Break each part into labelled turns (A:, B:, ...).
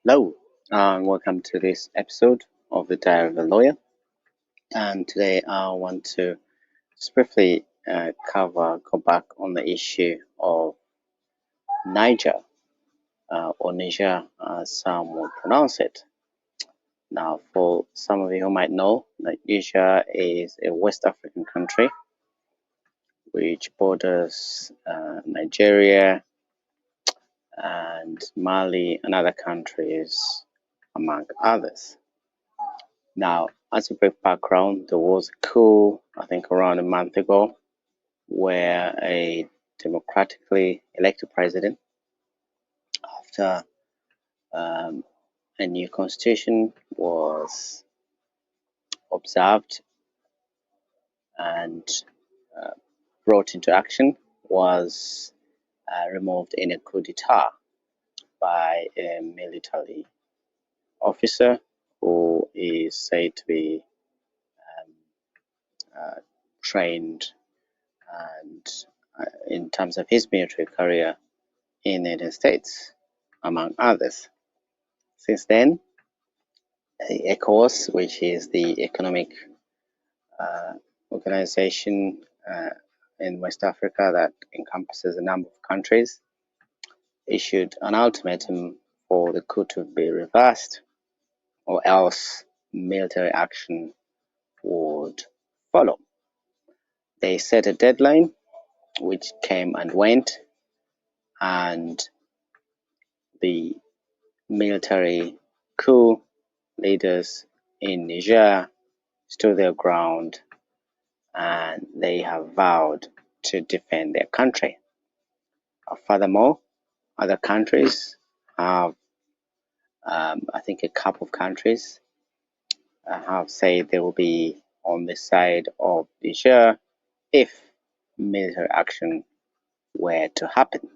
A: Hello, and welcome to this episode of the Diary of a Lawyer. And today I want to just briefly go back on the issue of Niger, or Niger, as some will pronounce it. Now, for some of you who might know, Niger is a West African country which borders Nigeria and Mali and other countries, among others. Now, as a brief background, there was a coup, I think around a month ago, where a democratically elected president, after um, a new constitution was observed and uh, brought into action, was removed in a coup d'etat by a military officer who is said to be trained and in terms of his military career in the United States, among others. Since then, ECOWAS, which is the economic organization in West Africa that encompasses a number of countries, issued an ultimatum for the coup to be reversed, or else military action would follow. They set a deadline, which came and went, and the military coup leaders in Niger stood their ground and they have vowed to defend their country. Furthermore, other countries have, I think a couple of countries have said they will be on the side of Niger if military action were to happen.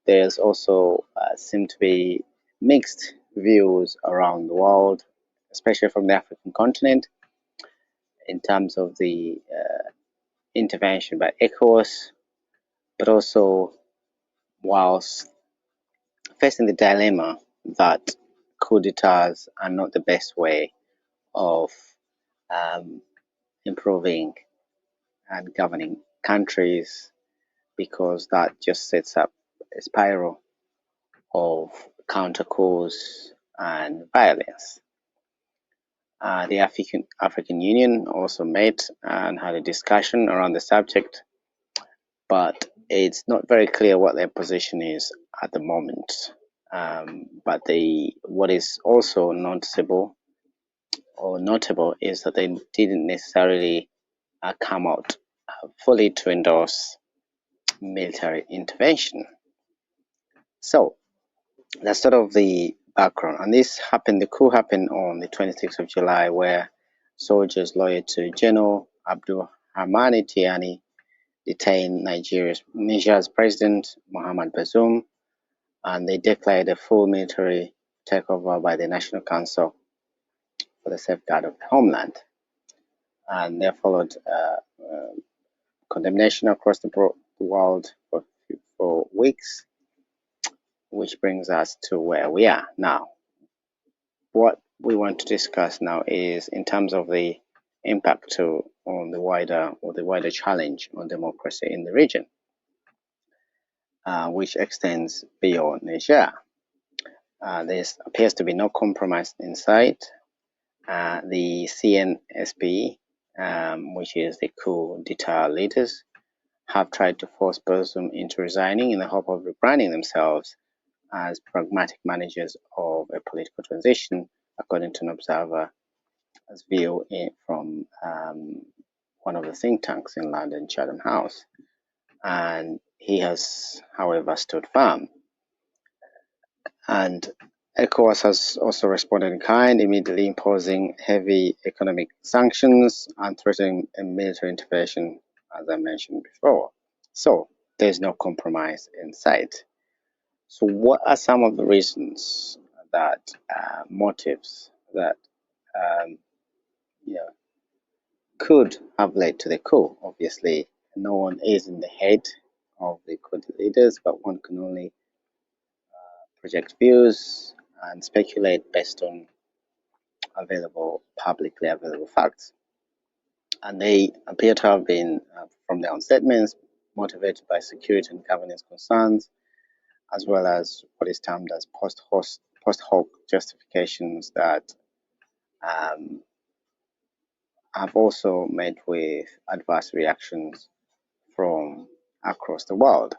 A: There's also seem to be mixed views around the world, especially from the African continent, in terms of the intervention by ECOWAS, but also whilst facing the dilemma that coup d'etats are not the best way of improving and governing countries, because that just sets up a spiral of counter coups and violence. The African Union also met and had a discussion around the subject, but it's not very clear what their position is at the moment. But what is also noticeable or notable is that they didn't necessarily come out fully to endorse military intervention. So that's sort of the background. And the coup happened on the 26th of July, where soldiers loyal to General Abdulrahmani Tiani detained Niger's president, Mohamed Bazoum, and they declared a full military takeover by the National Council for the Safeguard of the Homeland. And there followed condemnation across the world for weeks, which brings us to where we are now. What we want to discuss now is in terms of the impact on the wider challenge on democracy in the region, which extends beyond Niger. There appears to be no compromise in sight. The CNSP, which is the coup d'etat leaders, have tried to force Bazoum into resigning in the hope of rebranding themselves as pragmatic managers of a political transition, according to an observer's view from one of the think tanks in London, Chatham House. And he has, however, stood firm. And ECOWAS has also responded in kind, immediately imposing heavy economic sanctions and threatening a military intervention, as I mentioned before. So there's no compromise in sight. So what are some of the reasons that motives that could have led to the coup? Obviously, no one is in the head of the coup leaders, but one can only project views and speculate based on publicly available facts. And they appear to have been, from their own statements, motivated by security and governance concerns, as well as what is termed as post-hoc justifications that um, have also met with adverse reactions from across the world.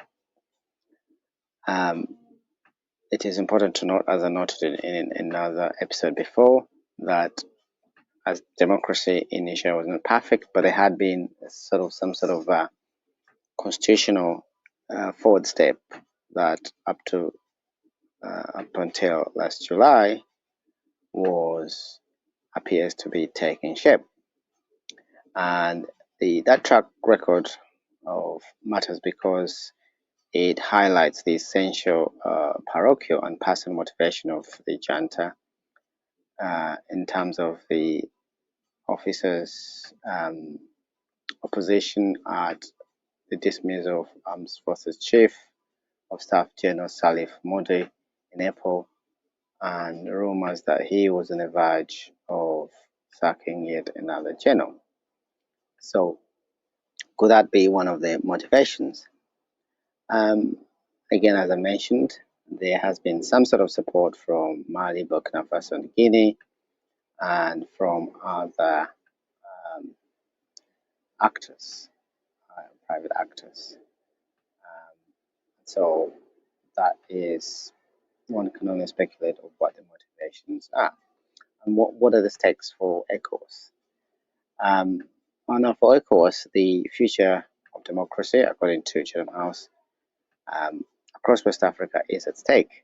A: It is important to note, as I noted in another episode before, that as democracy in Niger was not perfect, but there had been some sort of constitutional forward step that up until last July appears to be taking shape, and that track record of matters because it highlights the essential parochial and personal motivation of the junta in terms of the officers' opposition at the dismissal of Armed Forces Chief of Staff General Salif Mode in April, and rumors that he was on the verge of sacking yet another general. So, could that be one of the motivations? Again, as I mentioned, there has been some sort of support from Mali, Burkina Faso, and Guinea, and from other actors, private actors. So that is, one can only speculate of what the motivations are. And what are the stakes for ECOWAS? For ECOWAS, the future of democracy, according to Chatham House, across West Africa is at stake.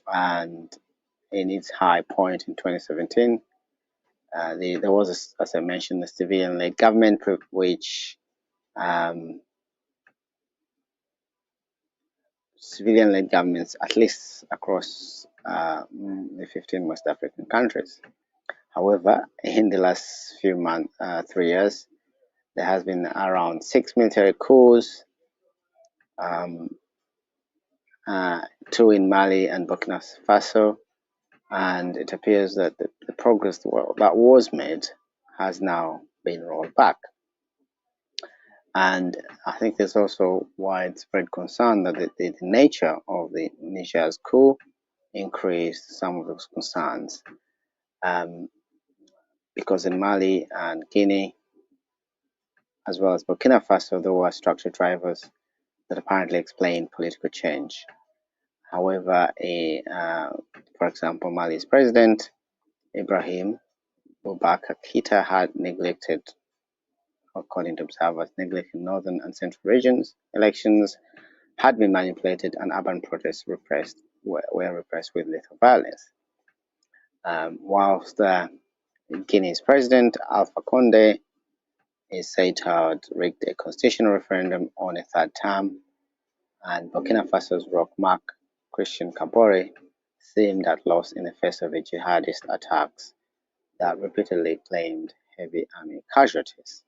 A: And in its high point in 2017, there was, as I mentioned, the civilian-led government, which civilian-led governments, at least across the 15 West African countries. However, in the last few months, 3 years, there has been around 6 military coups, 2 in Mali and Burkina Faso, and it appears that the progress that was made has now been rolled back. And I think there's also widespread concern that the nature of the Niger's coup increased some of those concerns. Because in Mali and Guinea, as well as Burkina Faso, there were structural drivers that apparently explain political change. However, for example, Mali's president, Ibrahim Boubacar Keïta, had neglected, according to observers, northern and central regions. Elections had been manipulated and urban protests were repressed with lethal violence. Whilst Guinea's president, Alpha Conde, is said to have rigged a constitutional referendum on a third term, and Burkina Faso's rock Mark Christian Kabore seemed at loss in the face of jihadist attacks that repeatedly claimed heavy army casualties.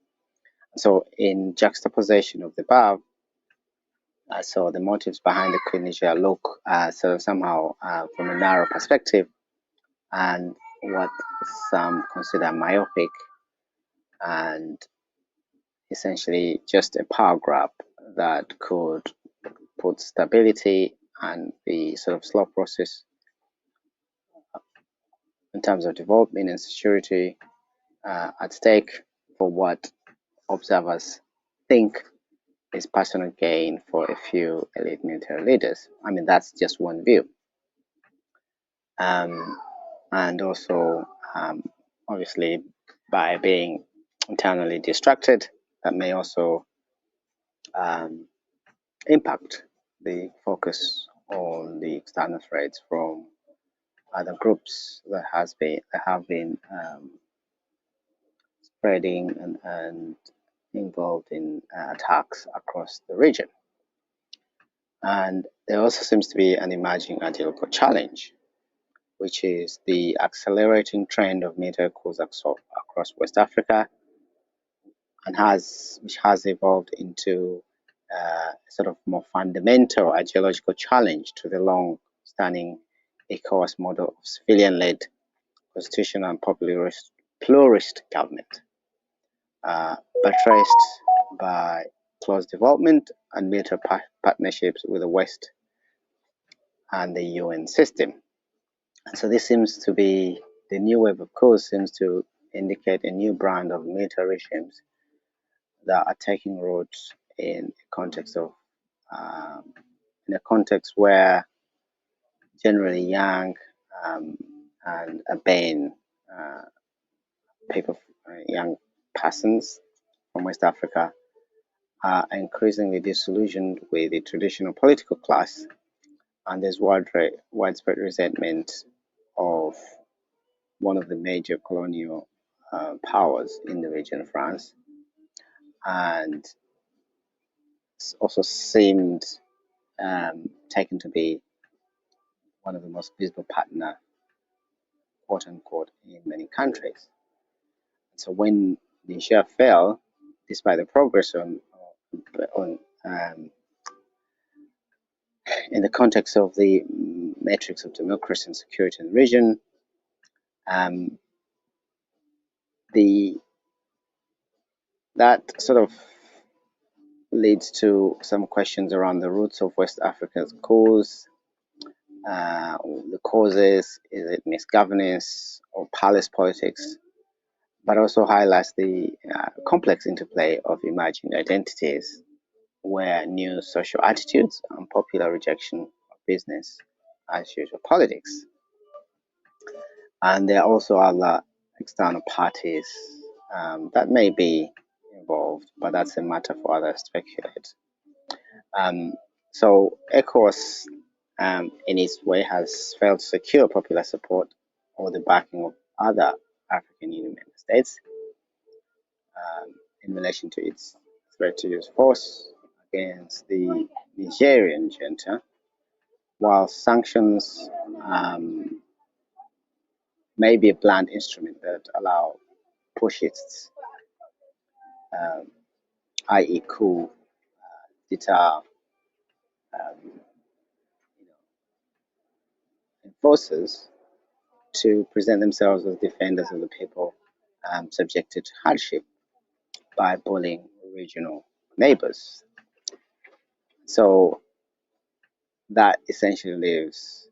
A: So, in juxtaposition of the above, so the motives behind the coup in Niger look somehow from a narrow perspective, and what some consider myopic, and essentially just a power grab that could put stability and the sort of slow process in terms of development and security at stake for what observers think is personal gain for a few elite military leaders. I mean, that's just one view. And also, obviously, by being internally distracted, that may also impact the focus on the external threats from other groups that have been spreading and involved in attacks across the region. And there also seems to be an emerging ideological challenge, which is the accelerating trend of military coups across West Africa, and which has evolved into sort of more fundamental ideological challenge to the long-standing ECOWAS model of civilian-led constitutional and pluralist government, buttressed by close development and military partnerships with the West and the UN system. And so this seems to be the new wave of course seems to indicate a new brand of military regimes that are taking roots in in a context where generally young and urbane people, young persons from West Africa are increasingly disillusioned with the traditional political class, and there's widespread resentment of one of the major colonial powers in the region, France, and also seemed taken to be one of the most visible partner, quote unquote, in many countries. So when Niger fell, despite the progress in the context of the metrics of democracy and security in the region, that sort of leads to some questions around the roots of West Africa's cause, the causes, is it misgovernance or palace politics, but also highlights the complex interplay of emerging identities where new social attitudes and popular rejection of business as usual politics. And there are also other external parties that may be involved, but that's a matter for others to speculate. So ECOWAS, in its way, has failed to secure popular support or the backing of other African Union member states in relation to its threat to use force against the Nigerian junta, while sanctions may be a blunt instrument that allow pushists, i.e. coup, deter enforcers to present themselves as defenders of the people subjected to hardship by bullying regional neighbors. So that essentially leaves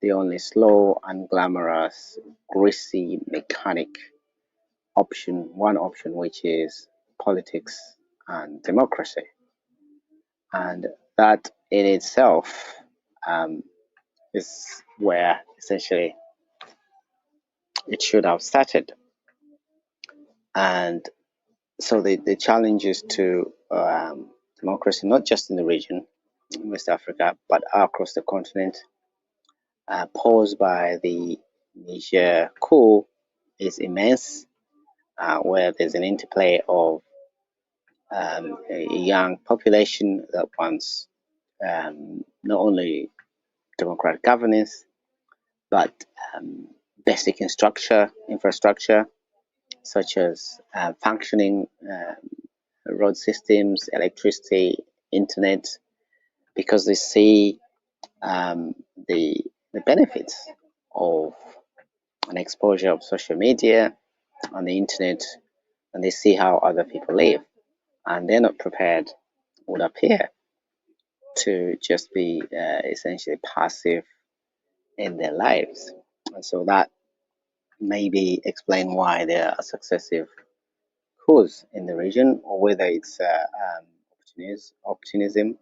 A: the only slow, unglamorous, greasy, mechanic one option, which is politics and democracy. And that in itself is where essentially it should have started. And so the challenges to democracy, not just in the region, in West Africa, but across the continent, posed by the Niger Coup is immense, where there's an interplay of a young population that wants not only democratic governance, but basic infrastructure, such as functioning road systems, electricity, internet, because they see the benefits of an exposure of social media on the internet, and they see how other people live, and they're not prepared, would appear, to just be essentially passive in their lives. And so that maybe explain why there are successive coups in the region, or whether it's opportunism